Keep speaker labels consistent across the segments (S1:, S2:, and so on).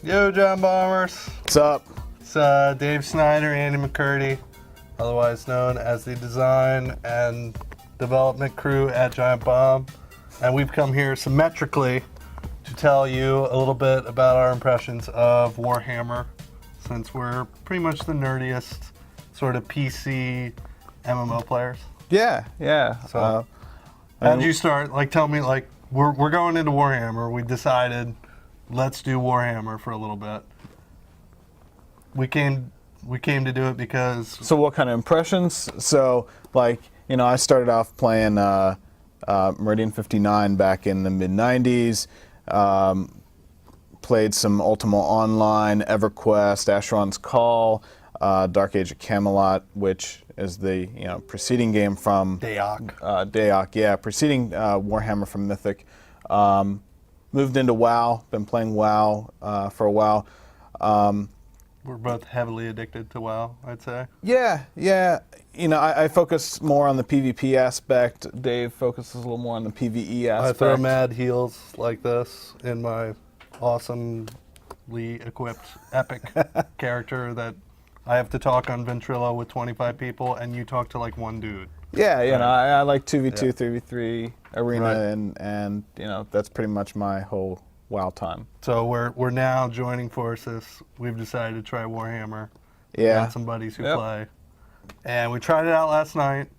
S1: Yo, John Bombers.
S2: What's up?
S1: It's Dave Snider, Andy McCurdy, otherwise known as the design and development crew at Giant Bomb. And we've come here symmetrically to tell you a little bit about our impressions of Warhammer, since we're pretty much the nerdiest sort of PC MMO players.
S2: Yeah.
S1: So, how did you start? Like, tell me, like, we're going into Warhammer. We decided, let's do Warhammer for a little bit. We came to do it because...
S2: So what kind of impressions? So, like, you know, I started off playing Meridian 59 back in the mid-90s. Played some Ultima Online, EverQuest, Asheron's Call, Dark Age of Camelot, which is the preceding game from
S1: Dayak.
S2: Yeah, preceding Warhammer from Mythic. Moved into WoW. Been playing WoW for a while.
S1: We're both heavily addicted to WoW, I'd say.
S2: Yeah. You know, I focus more on the PvP aspect. Dave focuses a little more on the PvE aspect.
S1: I throw mad heals like this in my awesomely equipped epic character that I have to talk on Ventrilo with 25 people, and you talk to like one dude.
S2: Yeah, you
S1: right.
S2: know, I like 2v2,
S1: Yeah.
S2: 3v3 arena,
S1: Right.
S2: and you know, that's pretty much my whole WoW time.
S1: So we're now joining forces. We've decided to try Warhammer.
S2: Yeah.
S1: Got some buddies who
S2: Yep.
S1: play, and we tried it out last night.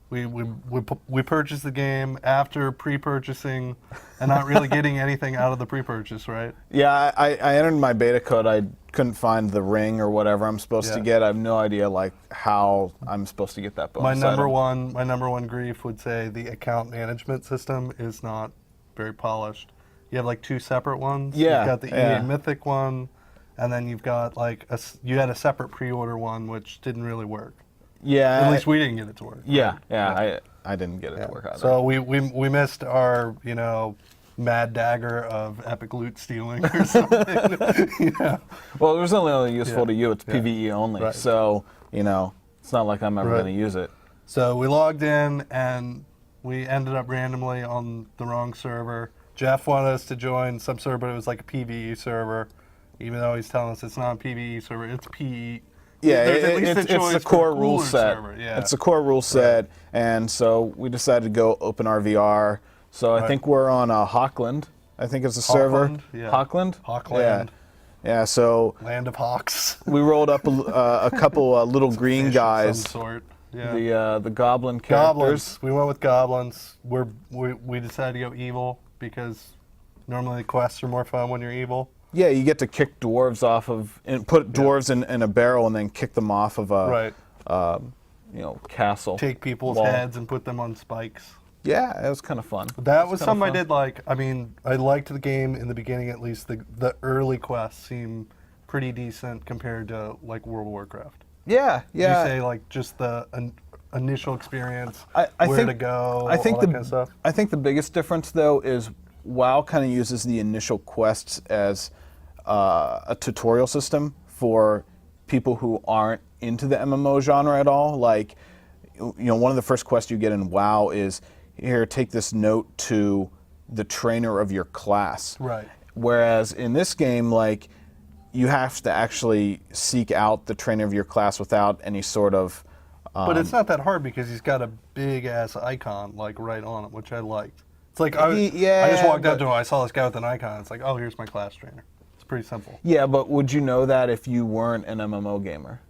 S1: We purchased the game after pre-purchasing and not really getting anything out of the pre-purchase, right?
S2: Yeah, I entered my beta code. I couldn't find the ring or whatever I'm supposed to get. I have no idea like how I'm supposed to get that bonus.
S1: My number one grief would say the account management system is not very polished. You have like two separate ones.
S2: Yeah,
S1: You've got the
S2: yeah.
S1: EA Mythic one, and then you've got like you had a separate pre-order one which didn't really work.
S2: Yeah.
S1: At least we didn't get it to work.
S2: Yeah. I didn't get it to work either.
S1: So we missed our mad dagger of epic loot stealing or something.
S2: Well, it was only useful to you. It's PvE only.
S1: Right.
S2: So, you know, it's not like I'm ever going to use it.
S1: So we logged in and we ended up randomly on the wrong server. Jeff wanted us to join some server, but it was like a PvE server, even though he's telling us it's not a PvE server, it's PvE.
S2: Yeah,
S1: There's at least a
S2: it's
S1: choice
S2: the
S1: for
S2: core
S1: a
S2: rule
S1: cooler
S2: set.
S1: server, yeah.
S2: It's the core rule set, and so we decided to go open our VR. So I think we're on Hawkland. I think it's a server.
S1: Hawkland? Yeah.
S2: Hawkland?
S1: Hawkland.
S2: Yeah, so
S1: Land of Hawks.
S2: we rolled up a couple little green
S1: Fish of
S2: guys.
S1: some sort. Yeah.
S2: The goblin characters.
S1: Goblins. We went with goblins. We decided to go evil because normally the quests are more fun when you're evil.
S2: Yeah, you get to kick dwarves off of, and put dwarves in a barrel and then kick them off of a, castle.
S1: Take people's
S2: wall.
S1: heads and put them on spikes.
S2: Yeah, it was kind of fun.
S1: That was something I did like. I mean, I liked the game in the beginning at least. The early quests seem pretty decent compared to like World of Warcraft.
S2: Yeah.
S1: Did you say like just the initial experience, where to go,
S2: I think
S1: all that kind of stuff?
S2: I think the biggest difference though is WoW kind of uses the initial quests as a tutorial system for people who aren't into the MMO genre at all. Like, one of the first quests you get in WoW is, here, take this note to the trainer of your class.
S1: Right.
S2: Whereas in this game, like, you have to actually seek out the trainer of your class without any sort of...
S1: but it's not that hard because he's got a big-ass icon, like, right on it, which I liked. It's like, I just walked up to him, I saw this guy with an icon. It's like, oh, here's my class trainer. It's pretty simple.
S2: Yeah, but would you know that if you weren't an MMO gamer?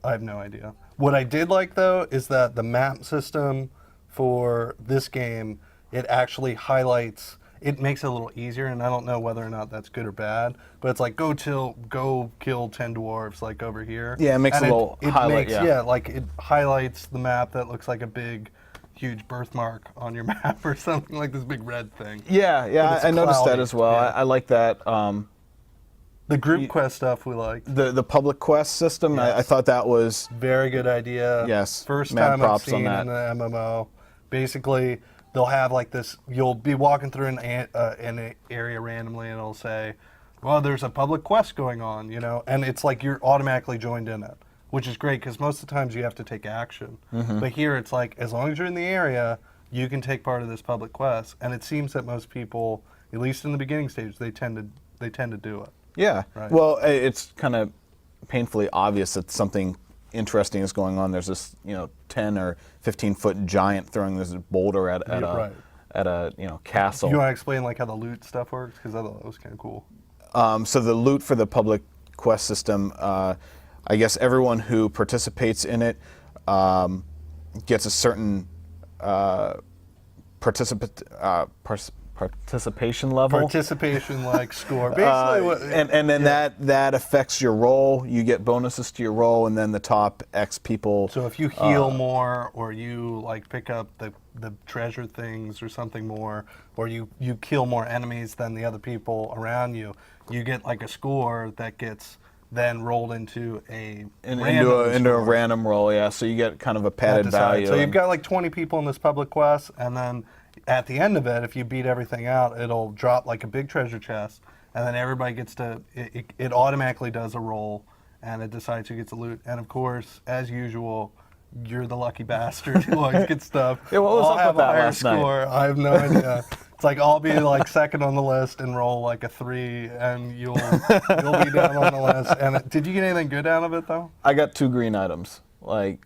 S1: I have no idea. What I did like, though, is that the map system for this game, it actually highlights, it makes it a little easier, and I don't know whether or not that's good or bad, but it's like, go kill 10 dwarves, like over here.
S2: Yeah, it makes
S1: and
S2: a little highlight,
S1: like it highlights the map that looks like a big, huge birthmark on your map or something, like this big red thing.
S2: Yeah, I noticed that as well.
S1: Yeah.
S2: I like that.
S1: The group quest stuff we liked.
S2: The public quest system,
S1: Yes.
S2: I thought that was...
S1: Very good idea.
S2: Yes,
S1: First
S2: mad
S1: time I've
S2: props on
S1: seen
S2: that.
S1: in the MMO. Basically, they'll have like this, you'll be walking through an area randomly and it'll say, well, there's a public quest going on, and it's like you're automatically joined in it, which is great because most of the times you have to take action. But here it's like, as long as you're in the area, you can take part of this public quest. And it seems that most people, at least in the beginning stage, they tend to do it.
S2: Yeah.
S1: Right.
S2: Well, it's kind of painfully obvious that something interesting is going on. There's this, 10 or 15-foot giant throwing this boulder at
S1: right.
S2: a castle.
S1: You want to explain like how the loot stuff works? Because I thought that was kind of cool.
S2: So the loot for the public quest system, I guess everyone who participates in it gets a certain participation level.
S1: Participation like score. Basically,
S2: and then that affects your roll. You get bonuses to your roll, and then the top X people.
S1: so if you heal more, or you like pick up the treasure things or something more, or you kill more enemies than the other people around you, you get like a score that gets then rolled into a
S2: into a random roll, yeah. So you get kind of a padded value.
S1: So you've got like 20 people in this public quest, and then at the end of it, if you beat everything out, it'll drop like a big treasure chest, and then everybody gets to, it automatically does a roll, and it decides who gets the loot. And of course, as usual, you're the lucky bastard who always gets stuff.
S2: Yeah, what was
S1: I'll
S2: up
S1: have
S2: with
S1: a
S2: that
S1: higher
S2: last night?
S1: score. I have no idea. It's like I'll be like second on the list and roll like a 3, and you'll be down on the list. And did you get anything good out of it though?
S2: I got 2 green items. Like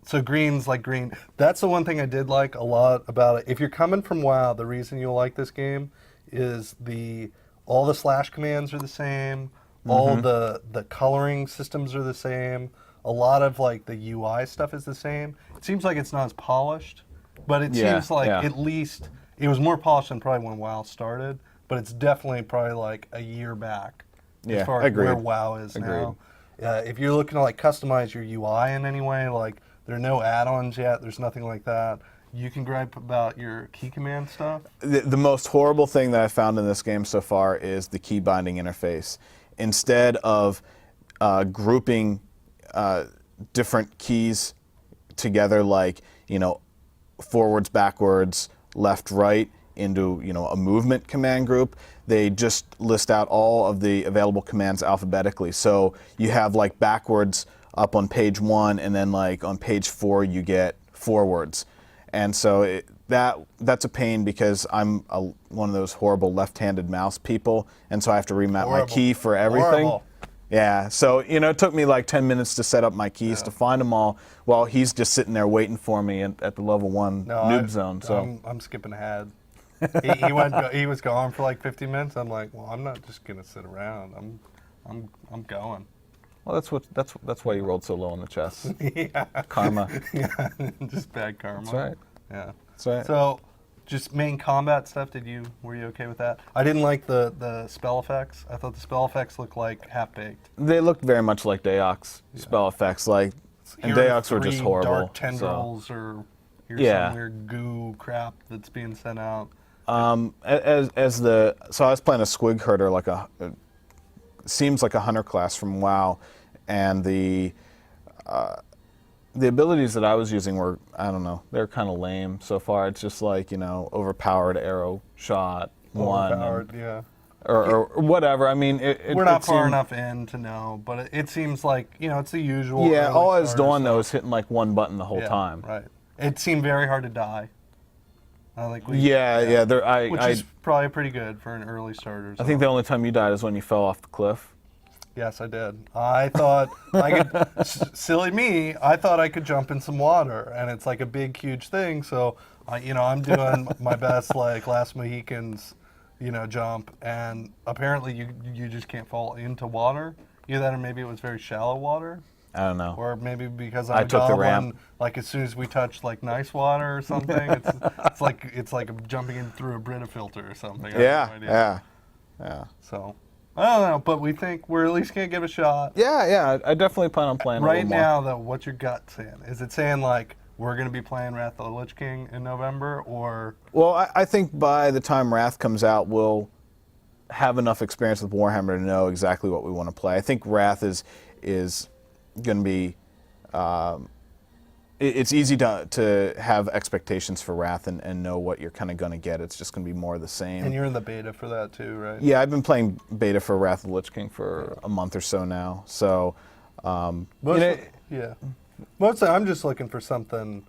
S1: So green's like green. That's the one thing I did like a lot about it. If you're coming from WoW, the reason you'll like this game is all the slash commands are the same. All the coloring systems are the same. A lot of like the UI stuff is the same. It seems like it's not as polished, but it seems like at least it was more polished than probably when WoW started. But it's definitely probably like a year back as far as where WoW is now. If you're looking to like customize your UI in any way, like there are no add-ons yet. There's nothing like that. You can gripe about your key command stuff.
S2: The most horrible thing that I found in this game so far is the key binding interface. Instead of grouping different keys together, like forwards, backwards, left, right, into a movement command group, they just list out all of the available commands alphabetically. So you have like backwards up on page 1, and then like on page 4 you get forwards. And so that's a pain because I'm one of those horrible left-handed mouse people, and so I have to remap my key for everything.
S1: Horrible.
S2: Yeah, so it took me like 10 minutes to set up my keys to find them all, while he's just sitting there waiting for me at the level 1 noob zone. So
S1: I'm skipping ahead. He was gone for like 50 minutes. I'm like, well, I'm not just gonna sit around. I'm going.
S2: Well, that's why you rolled so low on the chest.
S1: Yeah.
S2: Karma.
S1: Yeah, just bad karma.
S2: That's right.
S1: Yeah.
S2: That's right.
S1: So, just main combat stuff. Were you okay with that? I didn't like the spell effects. I thought the spell effects looked like half baked.
S2: They looked very much like Dayox spell effects, and Dayox were just horrible.
S1: Dark tendrils or here's some weird goo crap that's being sent out.
S2: So I was playing a squig herder, like seems like a hunter class from WoW, and the abilities that I was using were, I don't know, they're kind of lame so far. It's just like overpowered arrow shot
S1: Overpowered, yeah.
S2: Or whatever. I mean,
S1: we're not far enough in to know, but it seems like it's the usual.
S2: Yeah, all I was doing though is hitting like one button the whole time.
S1: Right. It seemed very hard to die.
S2: Which
S1: is probably pretty good for an early starter.
S2: I think the only time you died is when you fell off the cliff.
S1: Yes, I did. I thought I could, silly me, I thought I could jump in some water, and it's like a big, huge thing. So, I'm doing my best, like Last Mohicans, jump, and apparently you just can't fall into water. Either that, or maybe it was very shallow water.
S2: I don't know.
S1: Or maybe because
S2: I took the ramp.
S1: Like as soon as we touch like nice water or something, it's like jumping in through a Brita filter or something.
S2: Yeah.
S1: So I don't know, but we think we're at least gonna give it a shot.
S2: Yeah. I definitely plan on playing
S1: right now. Though, what's your gut saying? Is it saying like we're gonna be playing Wrath of the Lich King in November, or?
S2: Well, I think by the time Wrath comes out, we'll have enough experience with Warhammer to know exactly what we want to play. I think Wrath is going to be, it's easy to have expectations for Wrath and know what you're kind of going to get. It's just going to be more of the same.
S1: And you're in the beta for that too, right?
S2: Yeah, I've been playing beta for Wrath of the Lich King for a month or so now. So,
S1: Mostly I'm just looking for something.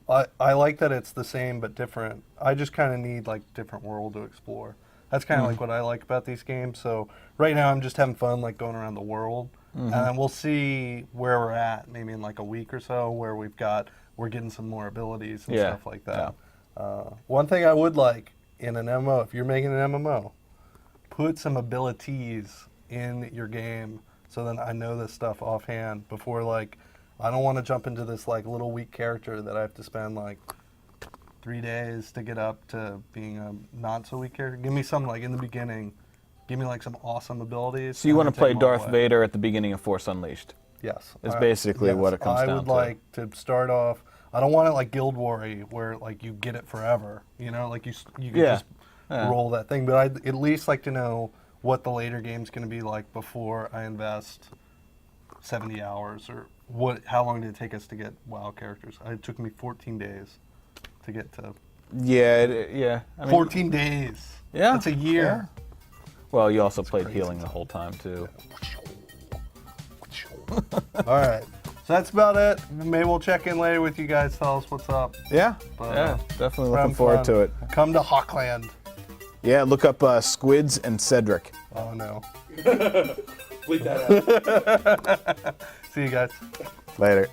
S1: I like that it's the same but different. I just kind of need like different world to explore. That's kind of like what I like about these games. So right now I'm just having fun, like going around the world, and then we'll see where we're at, maybe in like a week or so, where we're getting some more abilities and stuff like that. One thing I would like in an MMO, if you're making an MMO, put some abilities in your game so then I know this stuff offhand before, like, I don't want to jump into this like little weak character that I have to spend like 3 days to get up to being a not so weak character. Give me some, like, in the beginning, give me like some awesome abilities.
S2: So you want to play Darth Vader at the beginning of Force Unleashed?
S1: Yes.
S2: It's basically what it comes down to.
S1: I would like to start off, I don't want it like Guild War-y where like you get it forever, you know, like you can just roll that thing, but I'd at least like to know what the later game's going to be like before I invest 70 hours or how long did it take us to get WoW characters? It took me 14 days to get to.
S2: Yeah. I mean,
S1: 14 days.
S2: Yeah.
S1: That's a year.
S2: Yeah. Well, you also played healing the whole time too.
S1: All right. So that's about it. Maybe we'll check in later with you guys, tell us what's up.
S2: Yeah. Definitely looking forward to it.
S1: Come to Hawkland.
S2: Yeah, look up Squids and Cedric.
S1: Oh no.
S3: Bleep that out.
S1: See you guys.
S2: Later.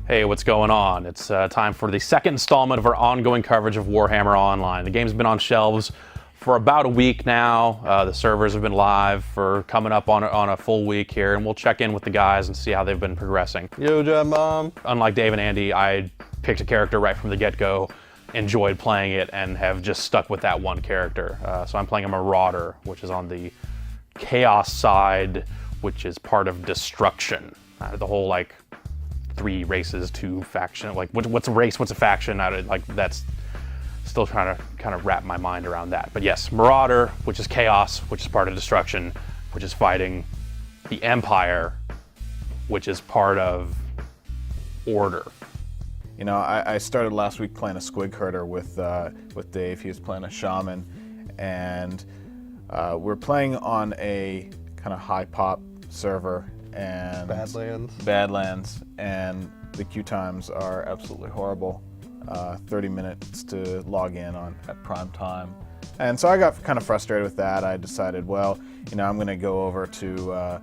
S3: Hey, what's going on? It's time for the second installment of our ongoing coverage of Warhammer Online. The game's been on shelves for about a week now. The servers have been live for coming up on a full week here, and we'll check in with the guys and see how they've been progressing.
S1: Yo, John Mom.
S3: Unlike Dave and Andy, I picked a character right from the get-go, enjoyed playing it, and have just stuck with that one character. So I'm playing a Marauder, which is on the Chaos side, which is part of Destruction. The whole, like, 3 races, 2 faction, like what's a race, what's a faction, like that's still trying to kind of wrap my mind around that. But yes, Marauder, which is Chaos, which is part of Destruction, which is fighting the Empire, which is part of Order.
S2: You know, I started last week playing a Squig Herder with Dave. He was playing a Shaman, and we're playing on a kind of high pop server, and Badlands, and the queue times are absolutely horrible. 30 minutes to log in at prime time. And so I got kind of frustrated with that. I decided, well, you know, I'm going to go over to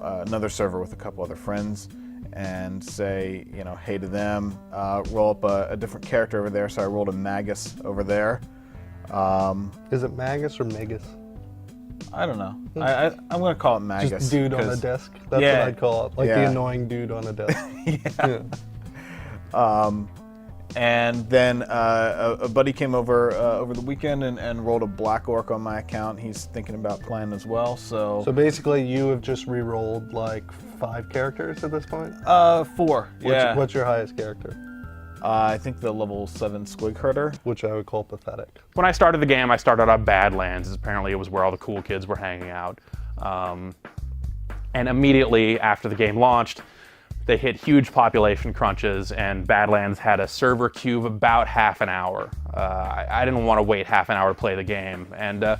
S2: another server with a couple other friends and say, you know, hey to them, roll up a different character over there. So I rolled a Magus over there.
S1: Is it Magus or Magus?
S2: I don't know. I'm going to call it Magus.
S1: Just dude on a desk. That's what I'd call it. Like the annoying dude on a desk.
S2: And then a buddy came over the weekend and rolled a Black Orc on my account. He's thinking about playing as well. So
S1: basically, you have just re-rolled like 5 characters at this point?
S2: 4.
S1: What's your highest character?
S2: I think the level 7 Squig Herder.
S1: Which I would call pathetic.
S3: When I started the game, I started on Badlands. Apparently, it was where all the cool kids were hanging out. And immediately after the game launched, they hit huge population crunches, and Badlands had a server queue of about half an hour. I didn't want to wait half an hour to play the game, and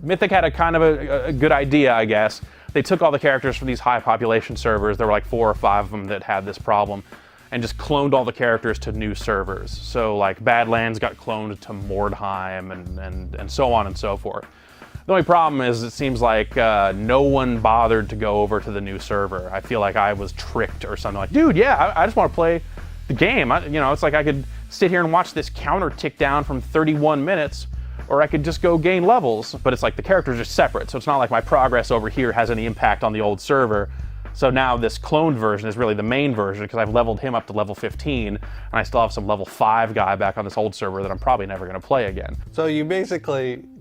S3: Mythic had a kind of a good idea, I guess. They took all the characters from these high population servers, there were like 4 or 5 of them that had this problem, and just cloned all the characters to new servers. So like Badlands got cloned to Mordheim and so on and so forth. The only problem is it seems like no one bothered to go over to the new server. I feel like I was tricked or something. Like, dude, yeah, I just want to play the game. You know, it's like I could sit here and watch this counter tick down from 31 minutes, or I could just go gain levels. But it's like the characters are separate, so it's not like my progress over here has any impact on the old server. So now this cloned version is really the main version because I've leveled him up to level 15, and I still have some level 5 guy back on this old server that I'm probably never going to play again.
S1: So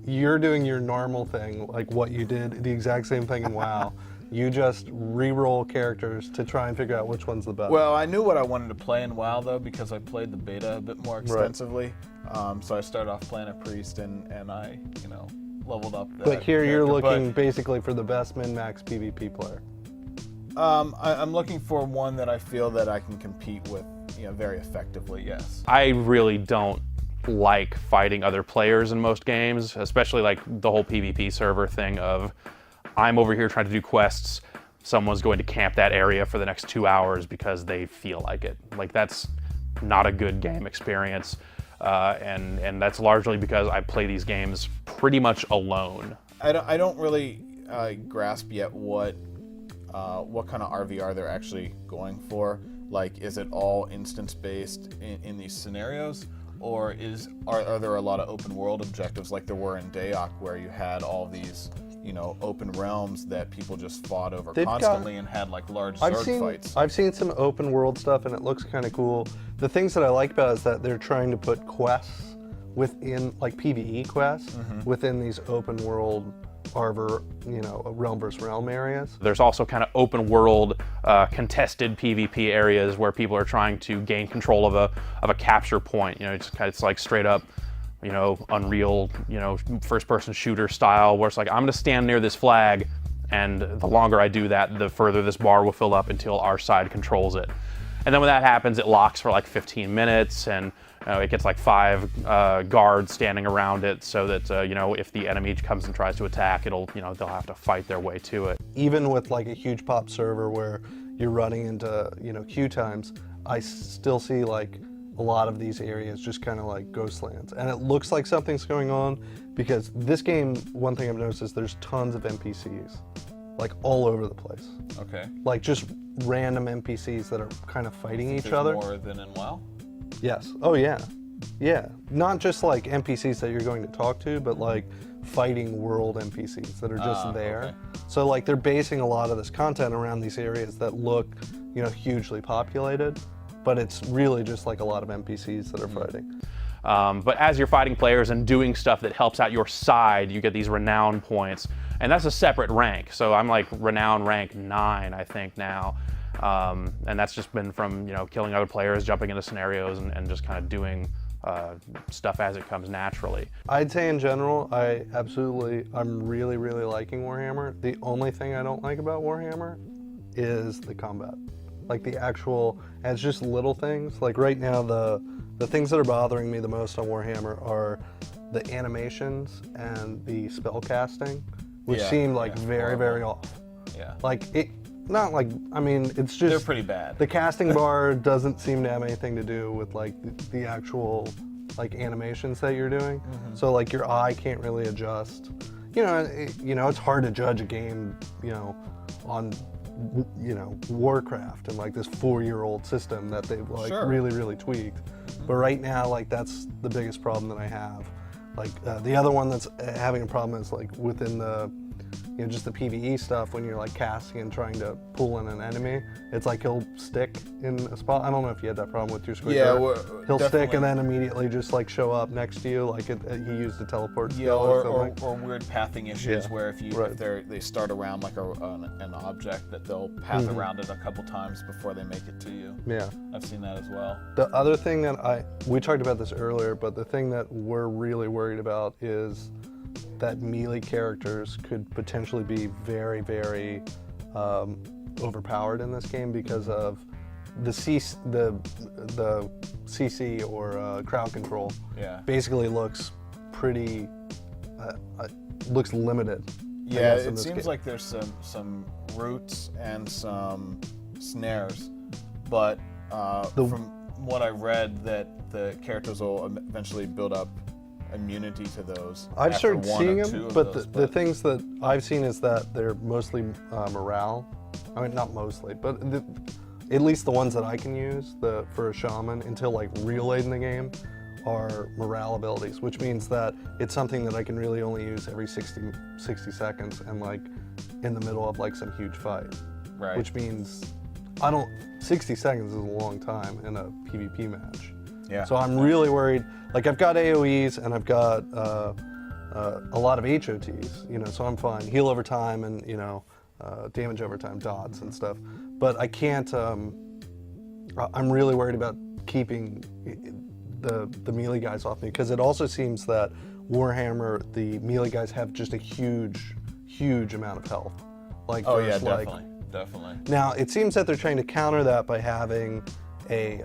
S1: you're doing your normal thing, like what you did, the exact same thing in WoW. You just re-roll characters to try and figure out which one's the best.
S2: Well, I knew what I wanted to play in WoW, though, because I played the beta a bit more extensively. Right. So I started off playing a priest, and I, you know, leveled up that.
S1: But here you're looking basically for the best min-max PvP player.
S2: I'm looking for one that I feel that I can compete with, you know, very effectively, yes.
S3: I really don't like fighting other players in most games, especially like the whole PvP server thing of I'm over here trying to do quests, someone's going to camp that area for the next 2 hours because they feel like it. Like, that's not a good game experience. And that's largely because I play these games pretty much alone.
S2: I don't really grasp yet what kind of RVR they're actually going for. Like, is it all instance-based in these scenarios, or are there a lot of open world objectives like there were in Dayak, where you had all these, you know, open realms that people just fought over constantly and had like large Zerg fights?
S1: I've seen some open world stuff, and it looks kind of cool. The things that I like about it is that they're trying to put quests within, like PvE quests, within these open world realm versus realm areas.
S3: There's also kind of open world contested PvP areas where people are trying to gain control of a capture point. You know, it's like straight up, you know, Unreal, you know, first person shooter style, where it's like, I'm gonna stand near this flag, and the longer I do that, the further this bar will fill up until our side controls it. And then when that happens, it locks for like 15 minutes, and it gets like 5 guards standing around it, so that you know, if the enemy comes and tries to attack, they'll have to fight their way to it.
S1: Even with like a huge pop server where you're running into, you know, queue times, I still see like a lot of these areas just kind of like ghost lands, and it looks like something's going on because this game, one thing I've noticed is there's tons of NPCs, like all over the place.
S2: Okay.
S1: Like just random NPCs that are kind of fighting each other.
S2: More than in WoW?
S1: Yes. Oh yeah. Yeah. Not just like NPCs that you're going to talk to, but like fighting world NPCs that are just there.
S2: Okay.
S1: So like they're basing a lot of this content around these areas that look, you know, hugely populated, but it's really just like a lot of NPCs that are fighting.
S3: But as you're fighting players and doing stuff that helps out your side, you get these renown points, and that's a separate rank. So I'm like renown rank 9, I think now, and that's just been from, you know, killing other players, jumping into scenarios, and just kind of doing stuff as it comes naturally.
S1: I'd say in general, I'm really, really liking Warhammer. The only thing I don't like about Warhammer is the combat. Like the actual, and it's just little things. Like right now, the things that are bothering me the most on Warhammer are the animations and the spell casting, which seem like very, very off.
S2: Yeah.
S1: Like not like, I mean, it's just...
S2: They're pretty bad.
S1: The casting bar doesn't seem to have anything to do with like the actual like animations that you're doing. So like your eye can't really adjust. You know, it's hard to judge a game, you know, on, you know, Warcraft and like this 4-year-old system that they've like really, really tweaked. But right now, like that's the biggest problem that I have. Like the other one that's having a problem is like within the, you know, just the PvE stuff, when you're like casting and trying to pull in an enemy, it's like he'll stick in a spot. I don't know if you had that problem with your squid.
S2: Yeah,
S1: he'll stick and then immediately just like show up next to you, like he used a teleport skill
S2: or weird pathing issues where if they start around like an object, that they'll path around it a couple times before they make it to you.
S1: Yeah,
S2: I've seen that as well.
S1: The other thing that we talked about this earlier, but the thing that we're really worried about is that melee characters could potentially be very, very overpowered in this game because of the CC or crowd control.
S2: Yeah.
S1: Basically looks pretty looks limited.
S2: Yeah, it seems like there's some roots and some snares, but from what I read, that the characters will eventually build up immunity to those.
S1: I've started seeing them, but the things that I've seen is that they're mostly morale. I mean, not mostly, but at least the ones that I can use for a shaman until like real late in the game are morale abilities, which means that it's something that I can really only use every 60 seconds and like in the middle of like some huge fight.
S2: Right.
S1: Which means 60 seconds is a long time in a PvP match.
S2: Yeah.
S1: So I'm really worried. Like I've got AoEs and I've got a lot of HOTs, you know, so I'm fine. Heal over time and, you know, damage over time, dots and stuff. But I can't, I'm really worried about keeping the melee guys off me, because it also seems that Warhammer, the melee guys have just a huge amount of health. Like,
S2: oh yeah, definitely.
S1: Now, it seems that they're trying to counter that by having a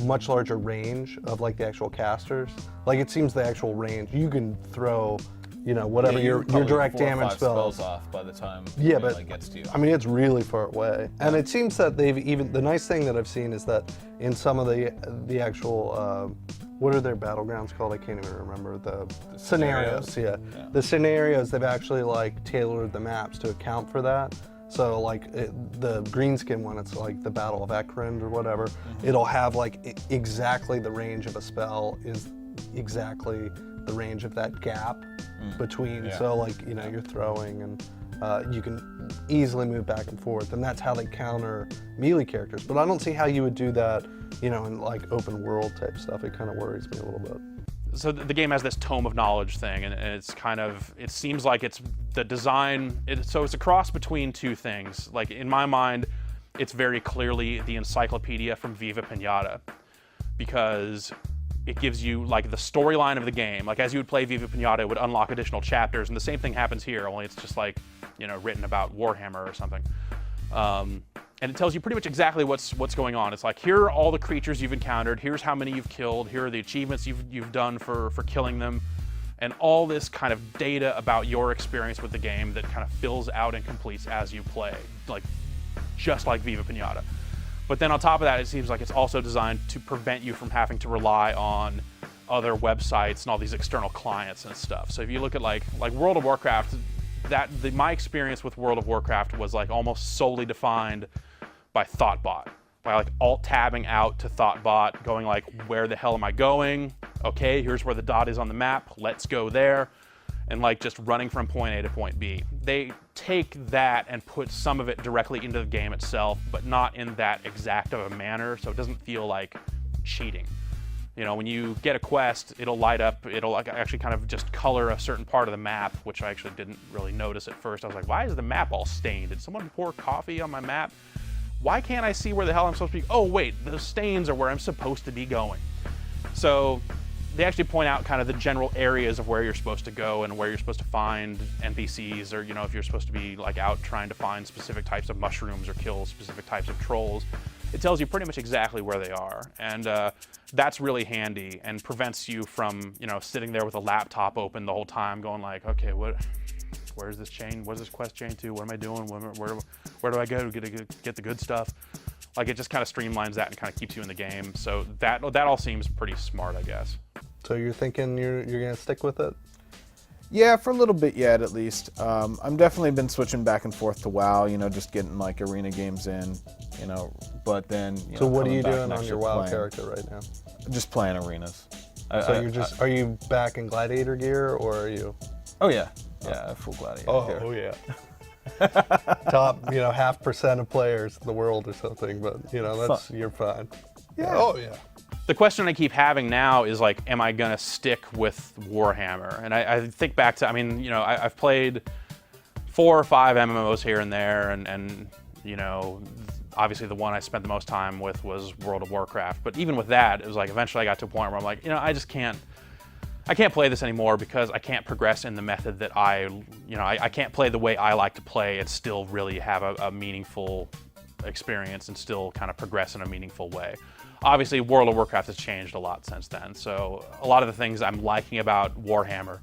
S1: much larger range of like the actual casters. Like it seems the actual range, you can throw whatever
S2: Yeah,
S1: your
S2: probably
S1: direct
S2: 4 or
S1: damage
S2: 5
S1: spells.
S2: off by the time
S1: Yeah,
S2: the
S1: but
S2: melee gets to you.
S1: I mean, it's really far away. And it seems that the nice thing that I've seen is that in some of the actual, what are their battlegrounds called? I can't even remember. The scenarios, yeah. The scenarios, they've actually like tailored the maps to account for that. So like the greenskin one, it's like the Battle of Ekrind or whatever. It'll have like exactly the range of a spell is exactly the range of that gap between.
S2: Yeah.
S1: So like, you're throwing and you can easily move back and forth, and that's how they counter melee characters. But I don't see how you would do that, in like open world type stuff. It kind of worries me a little bit.
S3: So the game has this tome of knowledge thing, and it's it seems like it's the design, so it's a cross between two things. Like in my mind, it's very clearly the encyclopedia from Viva Pinata, because it gives you like the storyline of the game. Like as you would play Viva Pinata, it would unlock additional chapters, and the same thing happens here, only it's just like, written about Warhammer or something. And it tells you pretty much exactly what's going on. It's like, here are all the creatures you've encountered, here's how many you've killed, here are the achievements you've done for killing them, and all this kind of data about your experience with the game that kind of fills out and completes as you play, like just like Viva Pinata. But then on top of that, it seems like it's also designed to prevent you from having to rely on other websites and all these external clients and stuff. So if you look at like World of Warcraft, my experience with World of Warcraft was like almost solely defined by Thoughtbot, by like alt-tabbing out to Thoughtbot, going like, where the hell am I going? Okay, here's where the dot is on the map, let's go there. And like just running from point A to point B. They take that and put some of it directly into the game itself, but not in that exact of a manner, so it doesn't feel like cheating. When you get a quest, it'll light up, it'll like actually kind of just color a certain part of the map, which I actually didn't really notice at first. I was like, why is the map all stained? Did someone pour coffee on my map? Why can't I see where the hell I'm supposed to be? Oh wait, those stains are where I'm supposed to be going. So they actually point out kind of the general areas of where you're supposed to go and where you're supposed to find NPCs, or if you're supposed to be like out trying to find specific types of mushrooms or kill specific types of trolls. It tells you pretty much exactly where they are, and that's really handy and prevents you from sitting there with a laptop open the whole time going like, okay, where's this chain? Where's this quest chain to? What am I doing? Where do I go to get the good stuff? Like it just kind of streamlines that and kind of keeps you in the game. So that all seems pretty smart, I guess.
S1: So you're thinking you're gonna stick with it?
S2: Yeah, for a little bit yet, at least. I'm definitely been switching back and forth to WoW, just getting like arena games in, but then.
S1: So what are you
S2: coming back
S1: doing
S2: next
S1: on your
S2: year
S1: WoW
S2: playing.
S1: character right now?
S2: Just playing arenas.
S1: So are you back in gladiator gear, or are you?
S2: Oh yeah, full gladiator.
S1: Oh yeah. Top, 0.5% of players in the world or something, but you're fine.
S2: Yeah.
S1: Oh yeah.
S3: The question I keep having now is like, am I gonna stick with Warhammer? And I think back to, I've played 4 or 5 MMOs here and there, and obviously the one I spent the most time with was World of Warcraft. But even with that, it was like eventually I got to a point where I'm like, I just can't play this anymore because I can't progress in the method that I can't play the way I like to play and still really have a meaningful experience and still kind of progress in a meaningful way. Obviously, World of Warcraft has changed a lot since then, so a lot of the things I'm liking about Warhammer,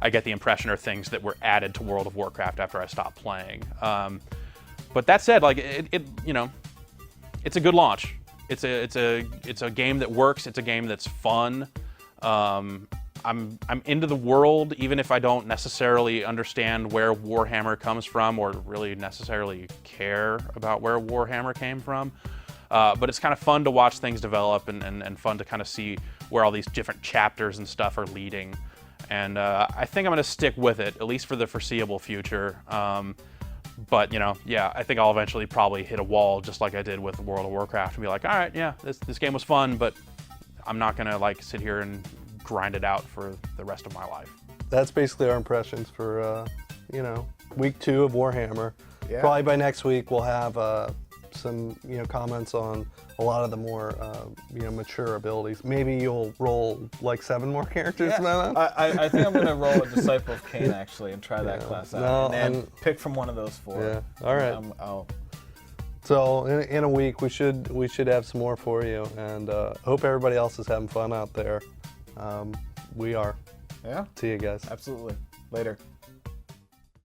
S3: I get the impression are things that were added to World of Warcraft after I stopped playing. But that said, like it's a good launch. It's a game that works. It's a game that's fun. I'm into the world, even if I don't necessarily understand where Warhammer comes from or really necessarily care about where Warhammer came from. But it's kind of fun to watch things develop and fun to kind of see where all these different chapters and stuff are leading. And I think I'm going to stick with it, at least for the foreseeable future. But, I think I'll eventually probably hit a wall just like I did with World of Warcraft and be like, all right, yeah, this game was fun, but I'm not going to like sit here and grind it out for the rest of my life.
S1: That's basically our impressions for, week 2 of Warhammer.
S2: Yeah.
S1: Probably by next week we'll have some, comments on a lot of the more, mature abilities. Maybe you'll roll like 7 more characters.
S2: Yeah. I think I'm gonna roll a Disciple of Cain actually and try that class out, and then pick from one of those 4.
S1: Yeah. All right.
S2: I'll
S1: So in a week we should have some more for you, and hope everybody else is having fun out there. We are.
S2: Yeah.
S1: See you guys.
S2: Absolutely. Later.